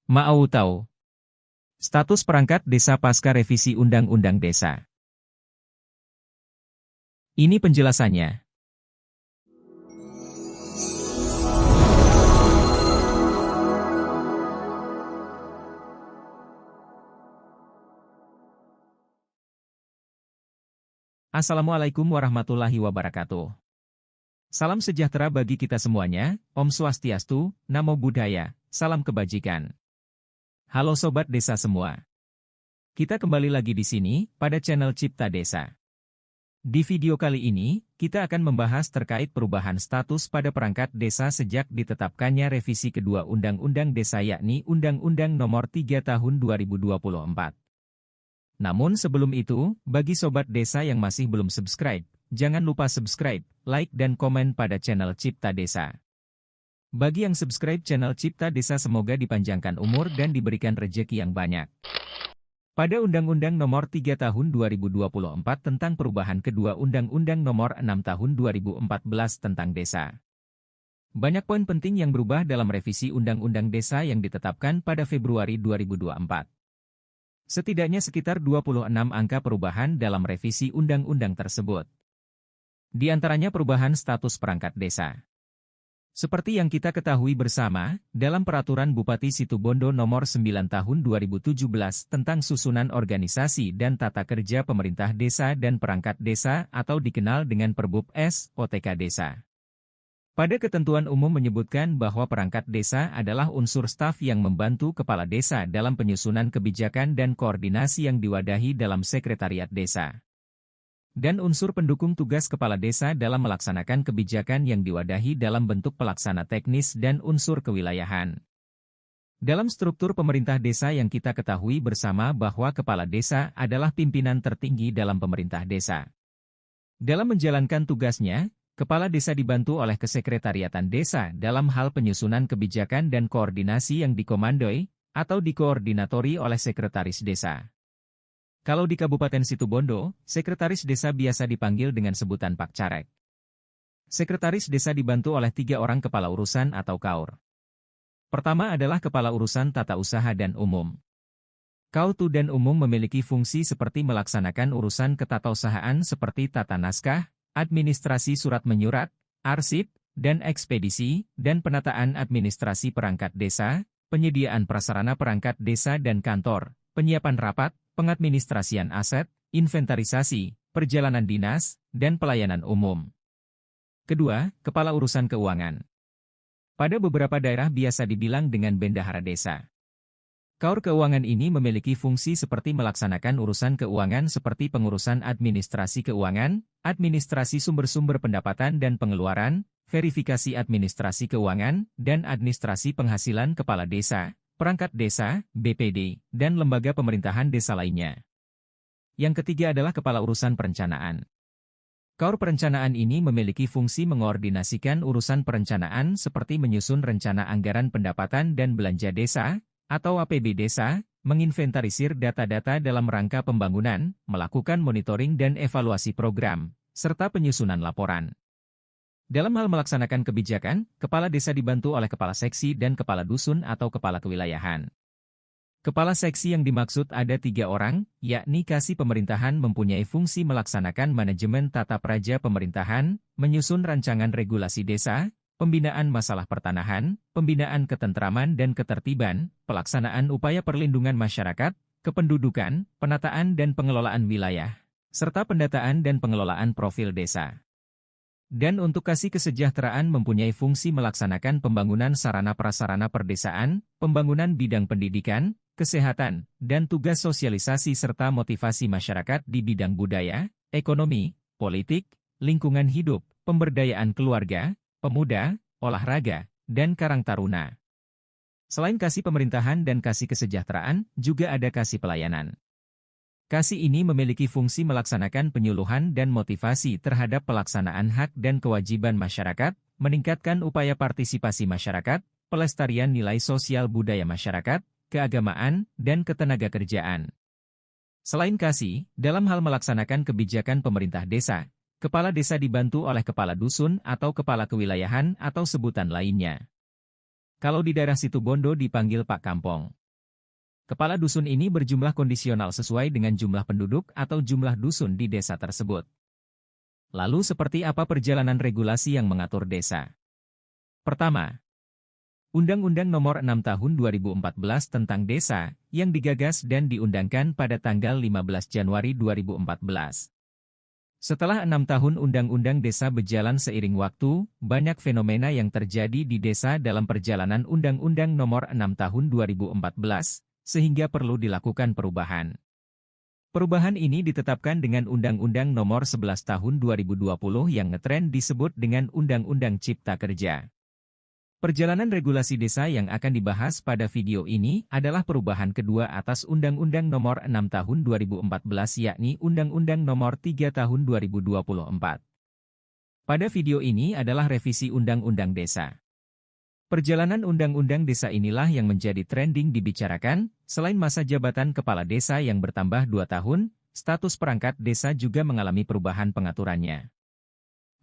Mau tahu? Status perangkat desa pasca revisi Undang-Undang Desa. Ini penjelasannya. Assalamualaikum warahmatullahi wabarakatuh. Salam sejahtera bagi kita semuanya, Om Swastiastu, Namo Buddhaya, salam kebajikan. Halo Sobat Desa semua. Kita kembali lagi di sini, pada channel Cipta Desa. Di video kali ini, kita akan membahas terkait perubahan status pada perangkat desa sejak ditetapkannya revisi kedua Undang-Undang Desa yakni Undang-Undang Nomor 3 Tahun 2024. Namun sebelum itu, bagi Sobat Desa yang masih belum subscribe, jangan lupa subscribe, like dan komen pada channel Cipta Desa. Bagi yang subscribe channel Cipta Desa semoga dipanjangkan umur dan diberikan rejeki yang banyak. Pada Undang-Undang Nomor 3 Tahun 2024 tentang perubahan kedua Undang-Undang Nomor 6 Tahun 2014 tentang Desa. Banyak poin penting yang berubah dalam revisi Undang-Undang Desa yang ditetapkan pada Februari 2024. Setidaknya sekitar 26 angka perubahan dalam revisi Undang-Undang tersebut. Di antaranya perubahan status perangkat desa. Seperti yang kita ketahui bersama, dalam Peraturan Bupati Situbondo Nomor 9 Tahun 2017 tentang susunan organisasi dan tata kerja pemerintah desa dan perangkat desa atau dikenal dengan Perbup S. OTK Desa. Pada ketentuan umum menyebutkan bahwa perangkat desa adalah unsur staf yang membantu kepala desa dalam penyusunan kebijakan dan koordinasi yang diwadahi dalam sekretariat desa. Dan unsur pendukung tugas kepala desa dalam melaksanakan kebijakan yang diwadahi dalam bentuk pelaksana teknis dan unsur kewilayahan. Dalam struktur pemerintah desa yang kita ketahui bersama bahwa kepala desa adalah pimpinan tertinggi dalam pemerintah desa. Dalam menjalankan tugasnya, kepala desa dibantu oleh kesekretariatan desa dalam hal penyusunan kebijakan dan koordinasi yang dikomandoi atau dikoordinatori oleh sekretaris desa. Kalau di Kabupaten Situbondo, sekretaris desa biasa dipanggil dengan sebutan Pak Caleg. Sekretaris desa dibantu oleh 3 orang kepala urusan atau KAUR. Pertama adalah kepala urusan tata usaha dan umum. KAUTU dan umum memiliki fungsi seperti melaksanakan urusan ketatausahaan seperti tata naskah, administrasi surat menyurat, arsip, dan ekspedisi, dan penataan administrasi perangkat desa, penyediaan prasarana perangkat desa dan kantor, penyiapan rapat, pengadministrasian aset, inventarisasi, perjalanan dinas, dan pelayanan umum. Kedua, kepala urusan keuangan. Pada beberapa daerah biasa dibilang dengan bendahara desa. KAUR keuangan ini memiliki fungsi seperti melaksanakan urusan keuangan seperti pengurusan administrasi keuangan, administrasi sumber-sumber pendapatan dan pengeluaran, verifikasi administrasi keuangan, dan administrasi penghasilan kepala desa, perangkat desa, BPD, dan lembaga pemerintahan desa lainnya. Yang ketiga adalah kepala urusan perencanaan. KAUR perencanaan ini memiliki fungsi mengordinasikan urusan perencanaan seperti menyusun rencana anggaran pendapatan dan belanja desa, atau APB desa, menginventarisir data-data dalam rangka pembangunan, melakukan monitoring dan evaluasi program, serta penyusunan laporan. Dalam hal melaksanakan kebijakan, kepala desa dibantu oleh kepala seksi dan kepala dusun atau kepala kewilayahan. Kepala seksi yang dimaksud ada 3 orang, yakni Kasih Pemerintahan mempunyai fungsi melaksanakan manajemen tata praja pemerintahan, menyusun rancangan regulasi desa, pembinaan masalah pertanahan, pembinaan ketentraman dan ketertiban, pelaksanaan upaya perlindungan masyarakat, kependudukan, penataan dan pengelolaan wilayah, serta pendataan dan pengelolaan profil desa. Dan untuk Kasih Kesejahteraan mempunyai fungsi melaksanakan pembangunan sarana-prasarana perdesaan, pembangunan bidang pendidikan, kesehatan, dan tugas sosialisasi serta motivasi masyarakat di bidang budaya, ekonomi, politik, lingkungan hidup, pemberdayaan keluarga, pemuda, olahraga, dan karang taruna. Selain Kasih Pemerintahan dan Kasih Kesejahteraan, juga ada Kasih Pelayanan. Kasih ini memiliki fungsi melaksanakan penyuluhan dan motivasi terhadap pelaksanaan hak dan kewajiban masyarakat, meningkatkan upaya partisipasi masyarakat, pelestarian nilai sosial budaya masyarakat, keagamaan, dan ketenagakerjaan. Selain Kasih, dalam hal melaksanakan kebijakan pemerintah desa, kepala desa dibantu oleh kepala dusun atau kepala kewilayahan atau sebutan lainnya. Kalau di daerah Situbondo dipanggil Pak Kampong. Kepala dusun ini berjumlah kondisional sesuai dengan jumlah penduduk atau jumlah dusun di desa tersebut. Lalu seperti apa perjalanan regulasi yang mengatur desa? Pertama, Undang-Undang Nomor 6 Tahun 2014 tentang Desa, yang digagas dan diundangkan pada tanggal 15 Januari 2014. Setelah 6 tahun Undang-Undang Desa berjalan seiring waktu, banyak fenomena yang terjadi di desa dalam perjalanan Undang-Undang Nomor 6 Tahun 2014, sehingga perlu dilakukan perubahan. Perubahan ini ditetapkan dengan Undang-Undang Nomor 11 Tahun 2020 yang ngetren disebut dengan Undang-Undang Cipta Kerja. Perjalanan regulasi desa yang akan dibahas pada video ini adalah perubahan kedua atas Undang-Undang Nomor 6 Tahun 2014 yakni Undang-Undang Nomor 3 Tahun 2024. Pada video ini adalah revisi Undang-Undang Desa. Perjalanan Undang-Undang Desa inilah yang menjadi trending dibicarakan, selain masa jabatan kepala desa yang bertambah 2 tahun, status perangkat desa juga mengalami perubahan pengaturannya.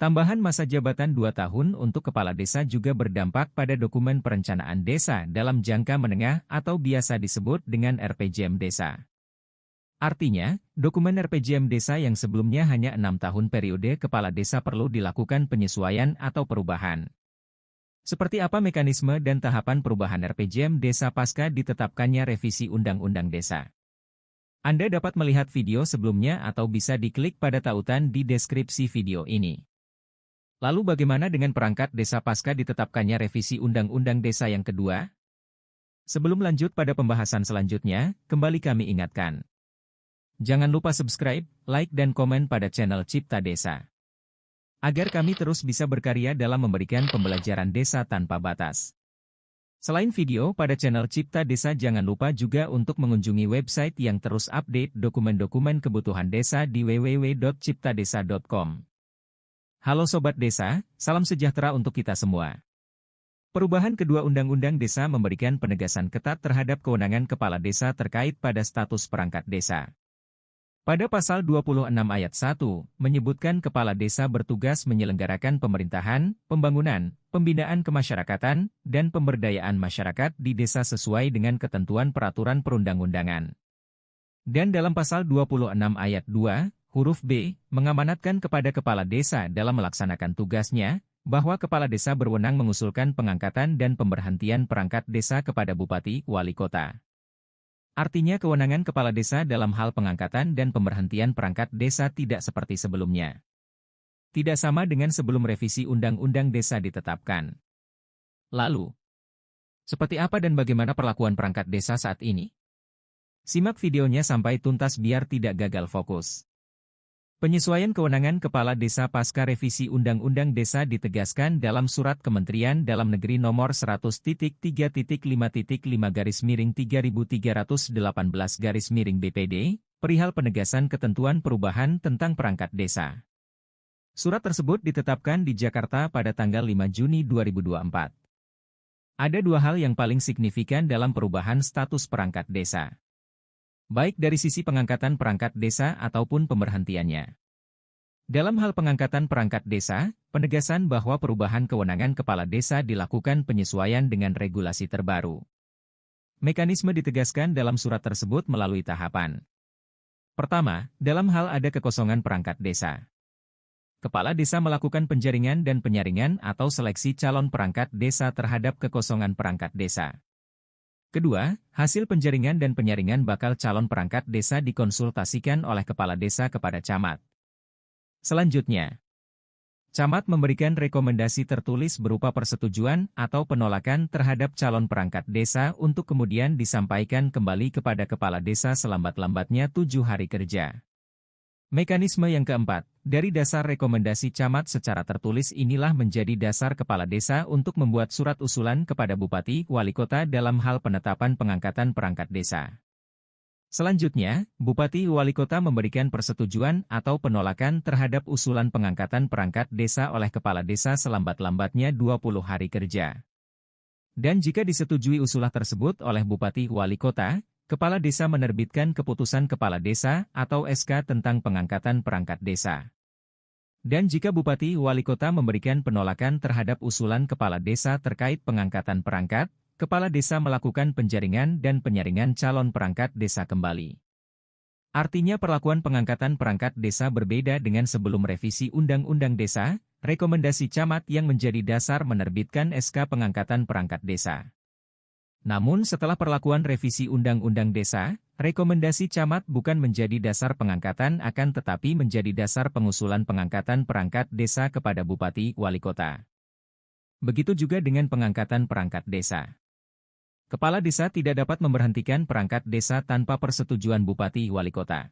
Tambahan masa jabatan 2 tahun untuk kepala desa juga berdampak pada dokumen perencanaan desa dalam jangka menengah atau biasa disebut dengan RPJM Desa. Artinya, dokumen RPJM Desa yang sebelumnya hanya 6 tahun periode kepala desa perlu dilakukan penyesuaian atau perubahan. Seperti apa mekanisme dan tahapan perubahan RPJM Desa pasca ditetapkannya revisi Undang-Undang Desa? Anda dapat melihat video sebelumnya atau bisa diklik pada tautan di deskripsi video ini. Lalu bagaimana dengan perangkat desa pasca ditetapkannya revisi Undang-Undang Desa yang kedua? Sebelum lanjut pada pembahasan selanjutnya, kembali kami ingatkan. Jangan lupa subscribe, like dan komen pada channel Cipta Desa. Agar kami terus bisa berkarya dalam memberikan pembelajaran desa tanpa batas. Selain video pada channel Cipta Desa jangan lupa juga untuk mengunjungi website yang terus update dokumen-dokumen kebutuhan desa di www.ciptadesa.com. Halo Sobat Desa, salam sejahtera untuk kita semua. Perubahan kedua Undang-Undang Desa memberikan penegasan ketat terhadap kewenangan kepala desa terkait pada status perangkat desa. Pada pasal 26 ayat 1, menyebutkan kepala desa bertugas menyelenggarakan pemerintahan, pembangunan, pembinaan kemasyarakatan, dan pemberdayaan masyarakat di desa sesuai dengan ketentuan peraturan perundang-undangan. Dan dalam pasal 26 ayat 2, huruf B, mengamanatkan kepada kepala desa dalam melaksanakan tugasnya, bahwa kepala desa berwenang mengusulkan pengangkatan dan pemberhentian perangkat desa kepada bupati, wali kota. Artinya kewenangan kepala desa dalam hal pengangkatan dan pemberhentian perangkat desa tidak seperti sebelumnya. Tidak sama dengan sebelum revisi Undang-Undang Desa ditetapkan. Lalu, seperti apa dan bagaimana perlakuan perangkat desa saat ini? Simak videonya sampai tuntas biar tidak gagal fokus. Penyesuaian kewenangan kepala desa pasca revisi Undang-Undang Desa ditegaskan dalam Surat Kementerian Dalam Negeri Nomor 100.3.5.3318/BPD, perihal penegasan ketentuan perubahan tentang perangkat desa. Surat tersebut ditetapkan di Jakarta pada tanggal 5 Juni 2024. Ada dua hal yang paling signifikan dalam perubahan status perangkat desa. Baik dari sisi pengangkatan perangkat desa ataupun pemberhentiannya. Dalam hal pengangkatan perangkat desa, penegasan bahwa perubahan kewenangan kepala desa dilakukan penyesuaian dengan regulasi terbaru. Mekanisme ditegaskan dalam surat tersebut melalui tahapan. Pertama, dalam hal ada kekosongan perangkat desa. Kepala desa melakukan penjaringan dan penyaringan atau seleksi calon perangkat desa terhadap kekosongan perangkat desa. Kedua, hasil penjaringan dan penyaringan bakal calon perangkat desa dikonsultasikan oleh kepala desa kepada camat. Selanjutnya, camat memberikan rekomendasi tertulis berupa persetujuan atau penolakan terhadap calon perangkat desa untuk kemudian disampaikan kembali kepada kepala desa selambat-lambatnya 7 hari kerja. Mekanisme yang keempat, dari dasar rekomendasi camat secara tertulis inilah menjadi dasar kepala desa untuk membuat surat usulan kepada bupati, wali kota dalam hal penetapan pengangkatan perangkat desa. Selanjutnya, bupati wali kota memberikan persetujuan atau penolakan terhadap usulan pengangkatan perangkat desa oleh kepala desa selambat-lambatnya 20 hari kerja. Dan jika disetujui usulan tersebut oleh bupati wali kota, kepala desa menerbitkan keputusan kepala desa atau SK tentang pengangkatan perangkat desa. Dan jika Bupati Wali Kota memberikan penolakan terhadap usulan kepala desa terkait pengangkatan perangkat, kepala desa melakukan penjaringan dan penyaringan calon perangkat desa kembali. Artinya perlakuan pengangkatan perangkat desa berbeda dengan sebelum revisi Undang-Undang Desa, rekomendasi camat yang menjadi dasar menerbitkan SK pengangkatan perangkat desa. Namun setelah perlakuan revisi Undang-Undang Desa, rekomendasi camat bukan menjadi dasar pengangkatan akan tetapi menjadi dasar pengusulan pengangkatan perangkat desa kepada Bupati Wali Kota. Begitu juga dengan pengangkatan perangkat desa. Kepala desa tidak dapat memberhentikan perangkat desa tanpa persetujuan Bupati Wali Kota.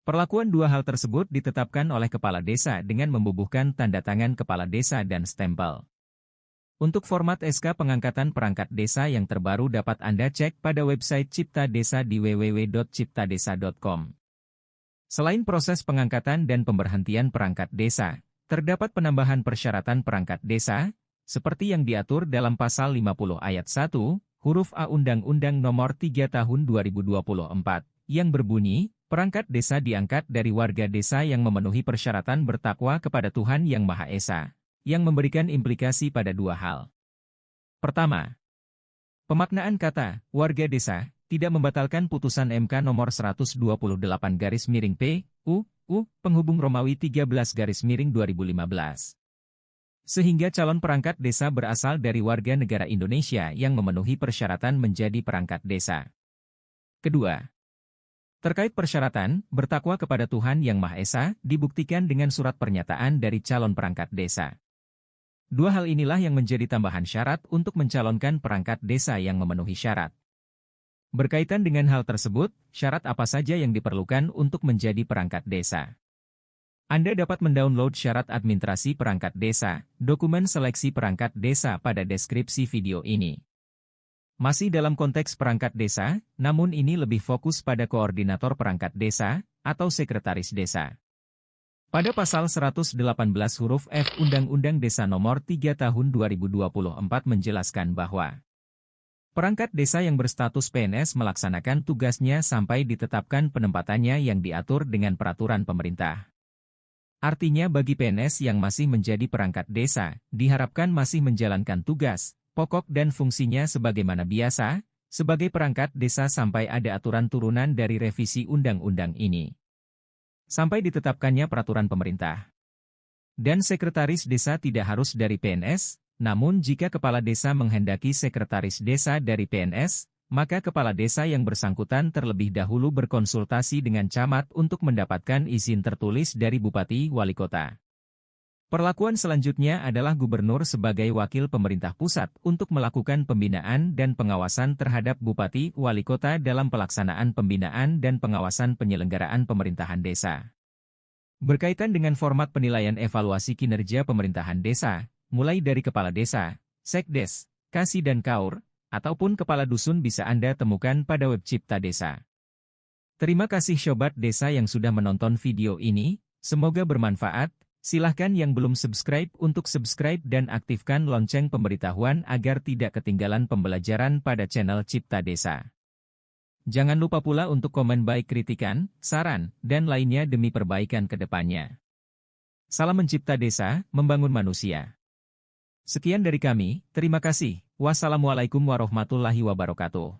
Perlakuan dua hal tersebut ditetapkan oleh kepala desa dengan membubuhkan tanda tangan kepala desa dan stempel. Untuk format SK pengangkatan perangkat desa yang terbaru dapat Anda cek pada website Cipta Desa di www.ciptadesa.com. Selain proses pengangkatan dan pemberhentian perangkat desa, terdapat penambahan persyaratan perangkat desa, seperti yang diatur dalam Pasal 50 Ayat 1, huruf A Undang-Undang Nomor 3 Tahun 2024, yang berbunyi, perangkat desa diangkat dari warga desa yang memenuhi persyaratan bertakwa kepada Tuhan Yang Maha Esa, yang memberikan implikasi pada dua hal. Pertama, pemaknaan kata warga desa tidak membatalkan putusan MK nomor 128/P/U penghubung Romawi 13/2015. Sehingga calon perangkat desa berasal dari warga negara Indonesia yang memenuhi persyaratan menjadi perangkat desa. Kedua, terkait persyaratan bertakwa kepada Tuhan Yang Maha Esa dibuktikan dengan surat pernyataan dari calon perangkat desa. Dua hal inilah yang menjadi tambahan syarat untuk mencalonkan perangkat desa yang memenuhi syarat. Berkaitan dengan hal tersebut, syarat apa saja yang diperlukan untuk menjadi perangkat desa? Anda dapat mendownload syarat administrasi perangkat desa, dokumen seleksi perangkat desa pada deskripsi video ini. Masih dalam konteks perangkat desa, namun ini lebih fokus pada koordinator perangkat desa, atau sekretaris desa. Pada pasal 118 huruf F Undang-Undang Desa Nomor 3 Tahun 2024 menjelaskan bahwa perangkat desa yang berstatus PNS melaksanakan tugasnya sampai ditetapkan penempatannya yang diatur dengan peraturan pemerintah. Artinya bagi PNS yang masih menjadi perangkat desa, diharapkan masih menjalankan tugas, pokok dan fungsinya sebagaimana biasa, sebagai perangkat desa sampai ada aturan turunan dari revisi undang-undang ini. Sampai ditetapkannya peraturan pemerintah. Dan sekretaris desa tidak harus dari PNS, namun jika kepala desa menghendaki sekretaris desa dari PNS, maka kepala desa yang bersangkutan terlebih dahulu berkonsultasi dengan camat untuk mendapatkan izin tertulis dari Bupati Wali Kota. Perlakuan selanjutnya adalah gubernur sebagai wakil pemerintah pusat untuk melakukan pembinaan dan pengawasan terhadap Bupati Wali Kota dalam pelaksanaan pembinaan dan pengawasan penyelenggaraan pemerintahan desa. Berkaitan dengan format penilaian evaluasi kinerja pemerintahan desa, mulai dari kepala desa, sekdes, kasih dan kaur, ataupun kepala dusun bisa Anda temukan pada web Cipta Desa. Terima kasih Sobat Desa yang sudah menonton video ini, semoga bermanfaat. Silahkan yang belum subscribe untuk subscribe dan aktifkan lonceng pemberitahuan agar tidak ketinggalan pembelajaran pada channel Cipta Desa. Jangan lupa pula untuk komen baik kritikan, saran, dan lainnya demi perbaikan ke depannya. Salam mencipta desa, membangun manusia. Sekian dari kami, terima kasih. Wassalamualaikum warahmatullahi wabarakatuh.